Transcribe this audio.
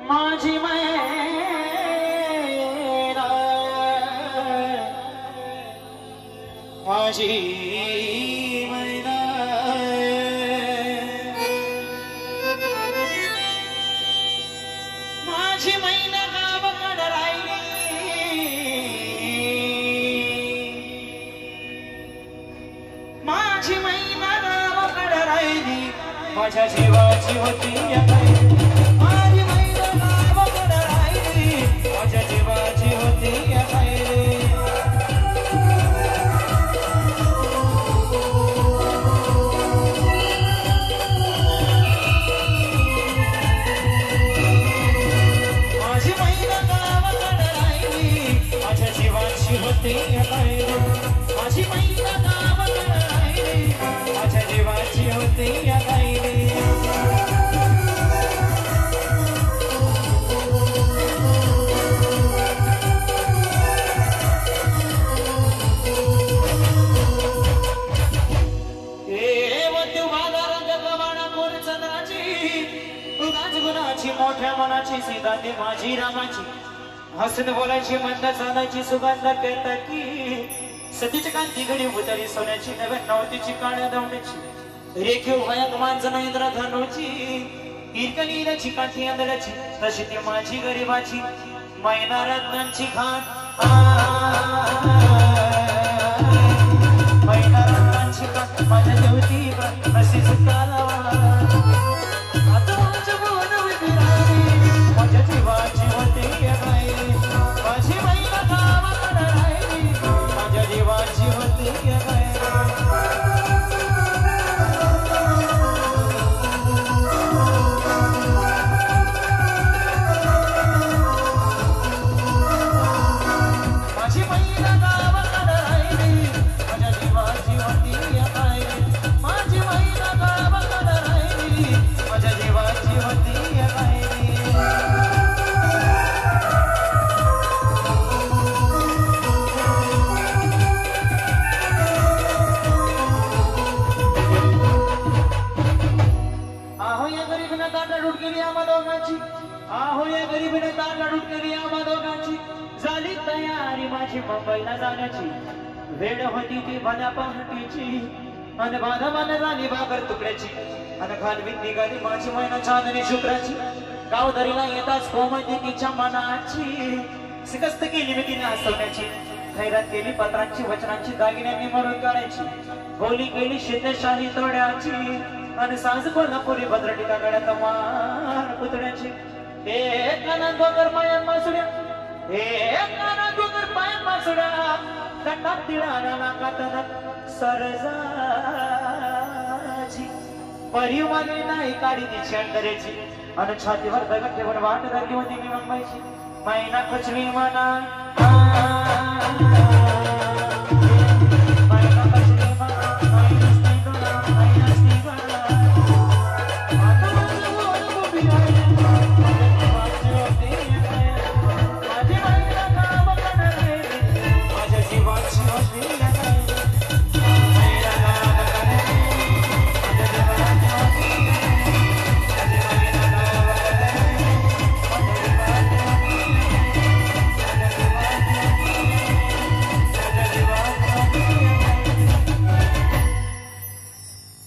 माझी मैना माझी मैना माझी मैना गावाकडे राहिली माझी मैना गावाकडे राहिली माझ्या जीवाची होती या माझी मैना गावाकडे राहिली माझ्या जीवाची होती या माझी मैना गावाकडे राहिली माझ्या जीवाची होती या माझी मैना गावाकडे राहिली माझ्या जीवाची होती या मोठ्या मनाची सीतांनी माझी रामाची हसून बोलायची मंद चालायची सुगंध केतकी सतीची कांती घडी उतरी सोन्याची नव्या नवतीची काळ्या दवण्याची रेखीव भयाक मांजन इंद्रधनुची हिरकलीची काठी आंधळ्याची तशी ती माझी गरीबाची मैना रत्नांची खान मैना रत्नांची खान माझ्या देवती तशीच कालावा माझ्या जीवाची होती माझी मैना गावाकडे राहिली माझ्या जीवाची होती माझी मैना गावाकडे राहिली माझ्या जीवाची होती माझी मैना गावाकडे राहिली माझ्या जीवाची होती आहो या गरीबीने ताट लढून गेली आम्हा दोघांची झाली तयारी माझी मुंबईला जाण्याची वेळ होती ती भल्या पहाटीची आणि बाधा झाली बागर तुकड्याची आणि घालवीत निघाली माझी मैना चांदणी शुक्राची गावदरीला येताच कोमती तिच्या मनाची शिकस्त केली मी तिने हसवण्याची खैरात केली पत्रांची वचनांची दागिन्यांनी मरून काढायची बोली केली शेतशाही तोड्याची आणि साज कोल्हापुरी भद्रटिका गड्यात मान पुतण्याची एक काना डोंगर पायात मासुड्या एक काना डोंगर पायात मासुड्या कंटात तिळाला नाकात सरजाची परिवारी नाही काढी तिची अंतरेची आणि छातीवर दगड ठेवून वाट धरली होती मी मुंबईची मैना खचली मना